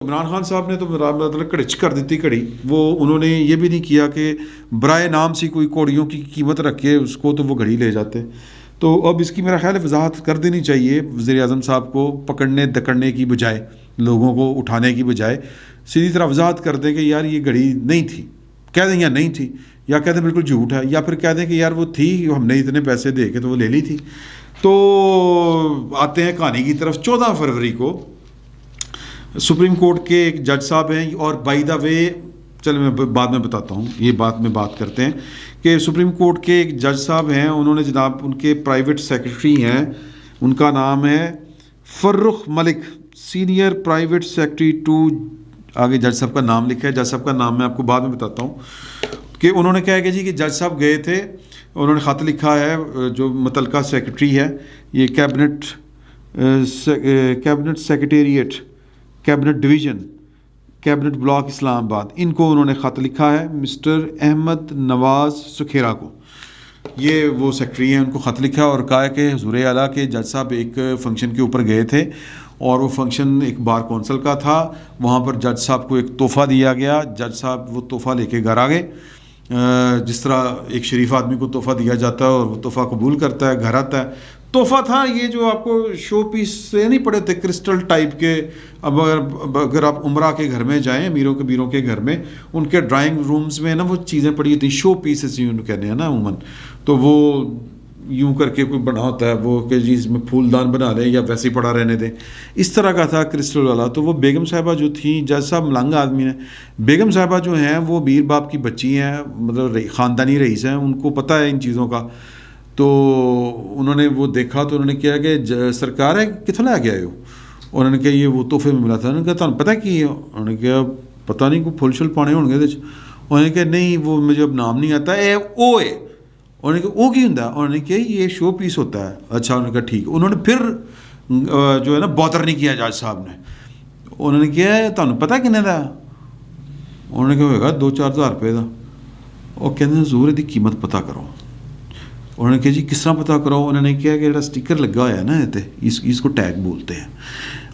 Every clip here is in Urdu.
عمران خان صاحب نے تو مطلب کڑچ کر دیتی گھڑی، وہ انہوں نے یہ بھی نہیں کیا کہ برائے نام سی کوئی کوڑیوں کی قیمت رکھ کے اس کو تو وہ گھڑی لے جاتے. تو اب اس کی میرا خیال ہے وضاحت کر دینی چاہیے وزیر اعظم صاحب کو، پکڑنے دکڑنے کی بجائے، لوگوں کو اٹھانے کی بجائے سیدھی طرح وضاحت کر دیں کہ یار یہ گھڑی نہیں تھی، کہہ دیں یا نہیں تھی، یا کہہ دیں بالکل جھوٹ ہے، یا پھر کہہ دیں کہ یار وہ تھی، ہم نے اتنے پیسے دے کے تو وہ لے لی تھی. تو آتے ہیں کہانی کی طرف. 14 فروری کو سپریم کورٹ کے ایک جج صاحب ہیں، اور بائی دا وے چلے میں بعد میں بتاتا ہوں، یہ بات میں بات کرتے ہیں کہ سپریم کورٹ کے ایک جج صاحب ہیں، انہوں نے جناب ان کے پرائیویٹ سیکرٹری ہیں، ان کا نام ہے فرخ ملک، سینئر پرائیویٹ سیکرٹری ٹو، آگے جج صاحب کا نام لکھا ہے، جج صاحب کا نام میں آپ کو بعد میں بتاتا ہوں. کہ انہوں نے کہا کہ جی کہ جج صاحب گئے تھے، انہوں نے خط لکھا ہے، جو متعلقہ سیکرٹری ہے، یہ cabinet secretariat, cabinet division, cabinet block Islamabad, ان کو انہوں نے خط لکھا ہے مسٹر احمد نواز سکھیرا کو. یہ وہ سیکرٹری ہیں، ان کو خط لکھا اور کہا کہ حضور اعلیٰ کے جج صاحب ایک فنکشن کے اوپر گئے تھے، اور وہ فنکشن ایک بار کونسل کا تھا، وہاں پر جج صاحب کو ایک تحفہ دیا گیا، جج صاحب وہ تحفہ لے کے گھر آ گئے، جس طرح ایک شریف آدمی کو تحفہ دیا جاتا ہے اور وہ تحفہ قبول کرتا ہے، گھر آتا ہے. تحفہ تھا یہ جو آپ کو شو پیس سے نہیں پڑے تھے کرسٹل ٹائپ کے. اب اگر آپ عمرہ کے گھر میں جائیں، امیروں کبیروں کے گھر میں، ان کے ڈرائنگ رومز میں نا وہ چیزیں پڑی ہوتی ہیں، شو پیسز یوں کہتے ہیں نا عموماً، تو وہ یوں کر کے کوئی بنا ہوتا ہے وہ کہ جی اس میں پھول دان بنا لیں یا ویسے ہی پڑا رہنے دیں، اس طرح کا تھا کرسٹل والا. تو وہ بیگم صاحبہ جو تھیں، جج صاحب ملنگ آدمی ہیں، بیگم صاحبہ جو ہیں وہ میر باپ کی بچی ہیں، مطلب خاندانی رئیس ہیں، ان کو پتہ ہے ان چیزوں کا. تو انہوں نے وہ دیکھا تو انہوں نے کہا کہ سرکار ہے کتوں لے کے آئے ہو؟ انہوں نے کہا یہ وہ تحفے میں ملا تھا. انہوں نے کہا تمہیں پتہ کی ہے؟ انہوں نے کہا پتہ نہیں، کوئی پھول شل پانے ہوں گے. انہوں نے کہا نہیں وہ مجھے اب نام نہیں آتا، اے او ہے. انہوں نے کہا او کی ہوں؟ انہوں نے کہا یہ شو پیس ہوتا ہے. اچھا. انہوں نے کہا ٹھیک. انہوں نے پھر جو ہے نا بادر نہیں کیا جج صاحب نے. انہوں نے کہا تمہیں پتہ کنے دا؟ انہوں نے کہا ہوئے گا 2-4 ہزار روپے کا. وہ کہتے حضور دی قیمت پتہ کرو. انہوں نے کہا جی کس طرح پتہ کرو؟ انہوں نے کہا کہ جڑا سٹیکر لگا ہوا ہے نا تے اس کو ٹیگ بولتے ہیں،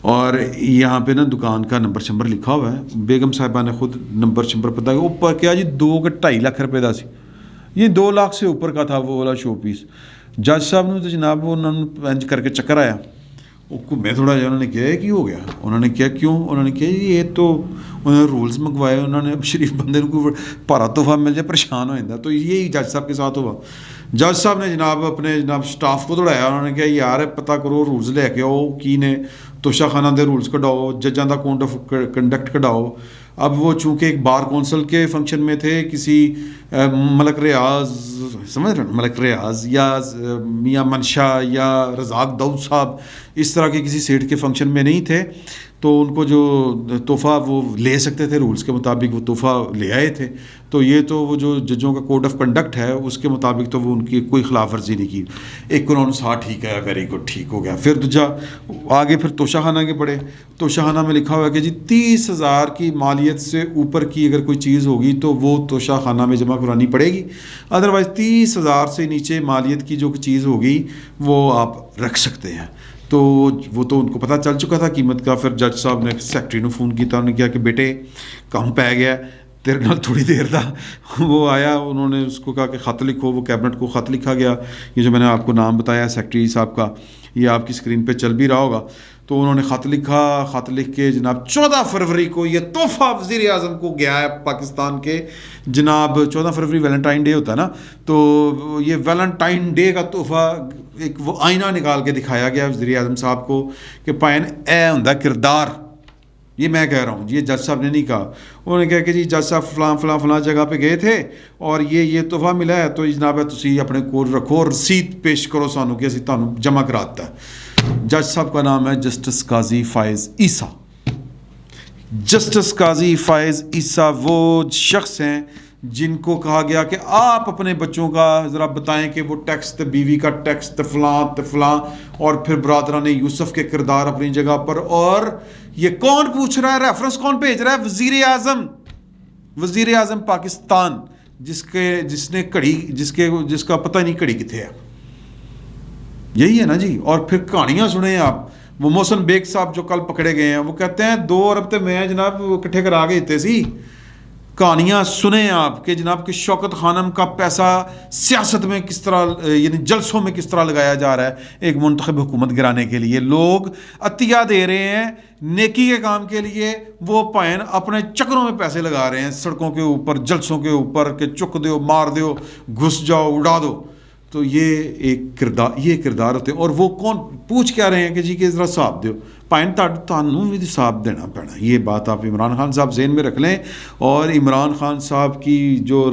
اور یہاں پہ نا دکان کا نمبر شمبر لکھا ہوا ہے. بیگم صاحبہ نے خود نمبر شمبر پتہ کیا، اوپر کیا جی 2.5 لاکھ روپے کا سی، یہ 2 لاکھ سے اوپر کا تھا وہ والا شو پیس. جج صاحب نے تو جناب انہوں نے انج کر کے چکر آیا، وہ میں تھوڑا جہا، انہوں نے کہا کہ ہو گیا. انہوں نے کہا کیوں؟ انہوں نے کہا یہ تو انہوں نے رولز منگوائے، انہوں نے شریف بندے کو بھارا تحفہ مل جائے پریشان ہو جاتا. تو یہی جج صاحب کے ساتھ ہوا. جج صاحب نے اپنے سٹاف کو دوڑایا، انہوں نے کہا یار پتہ کرو، رولز لے کے آؤ کی نے، توشہ خانہ دے رولز کਢਾਓ، ججاں دا کوڈ آف کنڈکٹ کਢਾਓ. اب وہ چونکہ ایک بار کونسل کے فنکشن میں تھے، کسی ملک ریاض، سمجھ رہے ملک ریاض یا میاں منشا یا رزاق داؤد صاحب، اس طرح کے کسی سیٹ کے فنکشن میں نہیں تھے، تو ان کو جو تحفہ وہ لے سکتے تھے رولز کے مطابق، وہ تحفہ لے آئے تھے. تو یہ تو وہ جو ججوں کا کوڈ آف کنڈکٹ ہے اس کے مطابق تو وہ ان کی کوئی خلاف ورزی نہیں کی. ایک انہوں نے کہا ٹھیک ہے، ویری گڈ، ٹھیک ہو گیا. پھر دوجا آگے پھر توشہ خانہ کے پڑے. توشہ خانہ میں لکھا ہوا ہے کہ جی 30,000 کی مالیت سے اوپر کی اگر کوئی چیز ہوگی تو وہ توشہ خانہ میں جمع کرانی پڑے گی، ادروائز 30,000 سے نیچے مالیت کی جو چیز ہوگی وہ آپ رکھ سکتے ہیں. تو وہ تو ان کو پتہ چل چکا تھا قیمت کا. پھر جج صاحب نے سیکرٹری نے فون کیا، انہوں نے کہا کہ بیٹے کم پی گیا تیرے نال تھوڑی دیر تھا. وہ آیا، انہوں نے اس کو کہا کہ خط لکھو. وہ کیبنٹ کو خط لکھا گیا، یہ جو میں نے آپ کو نام بتایا سیکرٹری صاحب کا، یہ آپ کی اسکرین پہ چل بھی رہا ہوگا. تو انہوں نے خط لکھا. خط لکھ کے جناب 14 فروری کو یہ تحفہ وزیر اعظم کو گیا ہے پاکستان کے. جناب 14 فروری ویلنٹائن ڈے ہوتا ہے نا، تو یہ ویلنٹائن ڈے کا تحفہ ایک وہ آئینہ نکال کے دکھایا گیا وزیر اعظم صاحب کو کہ پائن اے ہوندا کردار. یہ میں کہہ رہا ہوں، یہ جج صاحب نے نہیں کہا. انہوں نے کہا کہ جی جج صاحب فلاں فلاں فلاں جگہ پہ گئے تھے اور یہ تحفہ ملا ہے، تو جناب تسی اپنے کول رکھو اور رسید پیش کرو سانو کہ اسی تانوں جمع کراتا ہے. جج صاحب کا نام ہے جسٹس قاضی فائز عیسیٰ. جسٹس قاضی فائز عیسیٰ وہ شخص ہیں جن کو کہا گیا کہ آپ اپنے بچوں کا ذرا بتائیں کہ وہ ٹیکس تے بیوی کا ٹیکس تے فلاں، اور پھر برادران یوسف کے کردار اپنی جگہ پر. اور یہ کون پوچھ رہا ہے، ریفرنس کون بھیج رہا ہے؟ وزیر اعظم پاکستان، جس نے گھڑی، جس کا پتہ نہیں گھڑی کتنے ہے. یہی ہے نا جی. اور پھر کہانیاں سنیں آپ، وہ محسن بیگ صاحب جو کل پکڑے گئے ہیں وہ کہتے ہیں 2 ارب تے میں جناب اکٹھے کرا کے دیتے سی. کہانیاں سنیں آپ کہ جناب کہ شوکت خانم کا پیسہ سیاست میں کس طرح یعنی جلسوں میں کس طرح لگایا جا رہا ہے ایک منتخب حکومت گرانے کے لیے. لوگ عطیہ دے رہے ہیں نیکی کے کام کے لیے, وہ پائن اپنے چکروں میں پیسے لگا رہے ہیں سڑکوں کے اوپر, جلسوں کے اوپر کہ چک دیو, مار دیو, گھس جاؤ, اڑا دو. تو یہ ایک کردار ہوتے ہیں. اور وہ کون پوچھ کیا رہے ہیں کہ جی کہ ذرا صاحب دیو پائن تانوں بھی صاحب دینا پڑنا. یہ بات آپ عمران خان صاحب ذہن میں رکھ لیں. اور عمران خان صاحب کی جو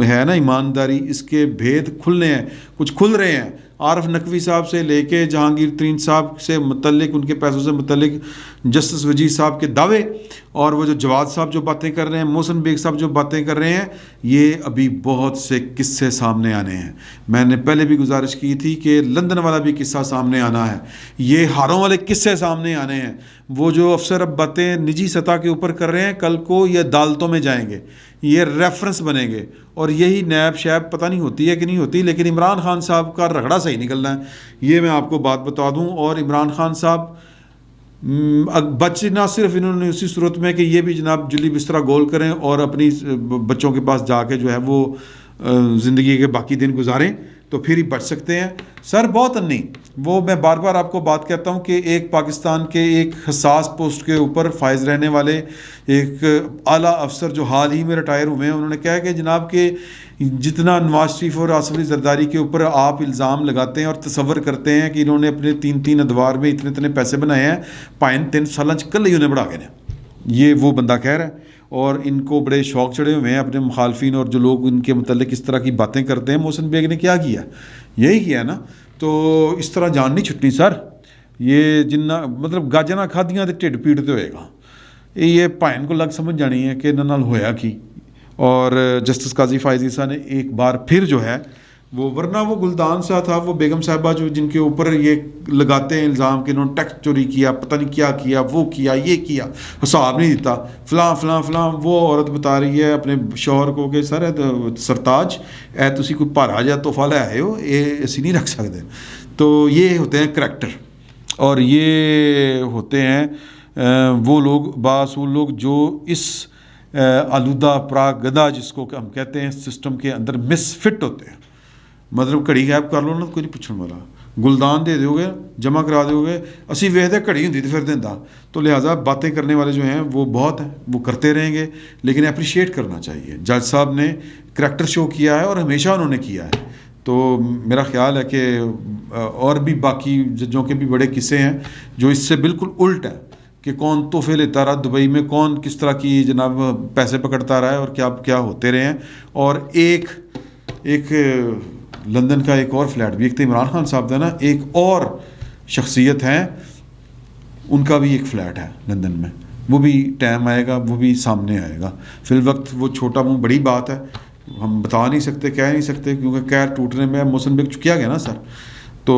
ہے نا ایمانداری, اس کے بھید کھلنے ہیں, کچھ کھل رہے ہیں. عارف نقوی صاحب سے لے کے جہانگیر ترین صاحب سے متعلق, ان کے پیسوں سے متعلق جسٹس وجید صاحب کے دعوے, اور وہ جو جواد صاحب جو باتیں کر رہے ہیں, محسن بیگ صاحب جو باتیں کر رہے ہیں, یہ ابھی بہت سے قصے سامنے آنے ہیں. میں نے پہلے بھی گزارش کی تھی کہ لندن والا بھی قصہ سامنے آنا ہے, یہ ہاروں والے قصے سامنے آنے ہیں. وہ جو افسر اب باتیں نجی سطح کے اوپر کر رہے ہیں, کل کو یہ عدالتوں میں جائیں گے, یہ ریفرنس بنیں گے, اور یہی نیب شیب پتہ نہیں ہوتی ہے کہ نہیں ہوتی, لیکن عمران خان صاحب کا رگڑا صحیح نکلنا ہے. یہ میں آپ کو بات بتا دوں. اور عمران خان صاحب بچے نہ صرف انہوں نے اسی صورت میں کہ یہ بھی جناب جلی بسترا گول کریں اور اپنی بچوں کے پاس جا کے جو ہے وہ زندگی کے باقی دن گزاریں تو پھر ہی بچ سکتے ہیں. سر بہت نہیں, وہ میں بار بار آپ کو بات کہتا ہوں کہ ایک پاکستان کے ایک حساس پوسٹ کے اوپر فائز رہنے والے ایک اعلیٰ افسر جو حال ہی میں ریٹائر ہوئے ہیں, انہوں نے کہا کہ جناب کہ جتنا نواز شریف اور آصف علی زرداری کے اوپر آپ الزام لگاتے ہیں اور تصور کرتے ہیں کہ انہوں نے اپنے 3 ادوار میں اتنے پیسے بنائے ہیں, پائن 3 سالوں کل ہی انہیں بڑھا گئے ہیں. یہ وہ بندہ کہہ رہا ہے. اور ان کو بڑے شوق چڑھے ہوئے ہیں اپنے مخالفین, اور جو لوگ ان کے متعلق اس طرح کی باتیں کرتے ہیں. محسن بیگ نے کیا کیا, یہی کیا نا. تو اس طرح جان نہیں چھٹنی سر. یہ جنہ مطلب گاجاں نہ کھادیاں تے ٹھڈ پیڑ تے ہوئے گا. یہ پائن کو لگ سمجھ جانی ہے کہ انہاں نال ہویا کی. اور جسٹس قاضی فائز عیسیٰ نے ایک بار پھر جو ہے وہ, ورنہ وہ گلدان سا تھا, وہ بیگم صاحبہ جو جن کے اوپر یہ لگاتے ہیں الزام کہ انہوں نے ٹیکس چوری کیا, پتہ نہیں کیا کیا, وہ کیا, یہ کیا, حساب نہیں دیتا, فلاں فلاں فلاں. وہ عورت بتا رہی ہے اپنے شوہر کو کہ سر سرتاج اے تسی کوئی بھارا جا تحفہ لے آئے ہو, یہ اسی نہیں رکھ سکتے. تو یہ ہوتے ہیں کریکٹر, اور یہ ہوتے ہیں وہ لوگ باصول لوگ جو اس آلودہ پراگ گدھا جس کو ہم کہتے ہیں سسٹم کے اندر مس فٹ ہوتے ہیں. مطلب گھڑی غائب کر لو نا, کوئی نہیں پوچھنے والا. گلدان دے دو گے, جمع کرا دو گے, اسی ویختے گھڑی ہوں تو پھر دینا. تو لہٰذا باتیں کرنے والے جو ہیں وہ بہت ہیں, وہ کرتے رہیں گے, لیکن اپریشیٹ کرنا چاہیے. جج صاحب نے کریکٹر شو کیا ہے اور ہمیشہ انہوں نے کیا ہے. تو میرا خیال ہے کہ اور بھی باقی ججوں کے بھی بڑے قصے ہیں جو اس سے بالکل الٹ ہے کہ کون تحفے لیتا رہا دبئی میں, کون کس طرح کی جناب پیسے پکڑتا رہا ہے, اور کیا کیا ہوتے رہے ہیں. اور ایک لندن کا ایک اور فلیٹ بھی, ایک تو عمران خان صاحب تھا نا, ایک اور شخصیت ہیں ان کا بھی ایک فلیٹ ہے لندن میں, وہ بھی ٹائم آئے گا, وہ بھی سامنے آئے گا. فی الوقت وہ چھوٹا منہ بڑی بات ہے, ہم بتا نہیں سکتے, کہہ نہیں سکتے, کیونکہ قید ٹوٹنے میں محسن بیگ چکیا گیا نا سر. تو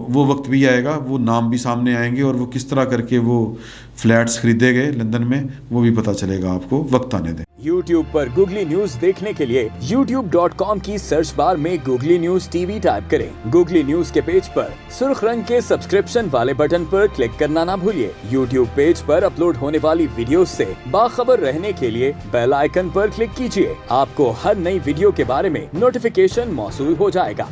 وہ وقت بھی آئے گا, وہ نام بھی سامنے آئیں گے, اور وہ کس طرح کر کے وہ فلیٹس خریدے گئے لندن میں وہ بھی پتہ چلے گا آپ کو, وقت آنے دیں. YouTube پر گوگلی نیوز دیکھنے کے لیے youtube.com کی سرچ بار میں googly news T V type کریں. گوگلی نیوز کے پیج پر سرخ رنگ کے سبسکرپشن والے بٹن پر کلک کرنا نہ بھولیے. YouTube پیج پر اپلوڈ ہونے والی ویڈیوز سے باخبر رہنے کے لیے بیل آئیکن پر کلک کیجیے. آپ کو ہر نئی ویڈیو کے بارے میں نوٹیفیکیشن موصول ہو جائے گا.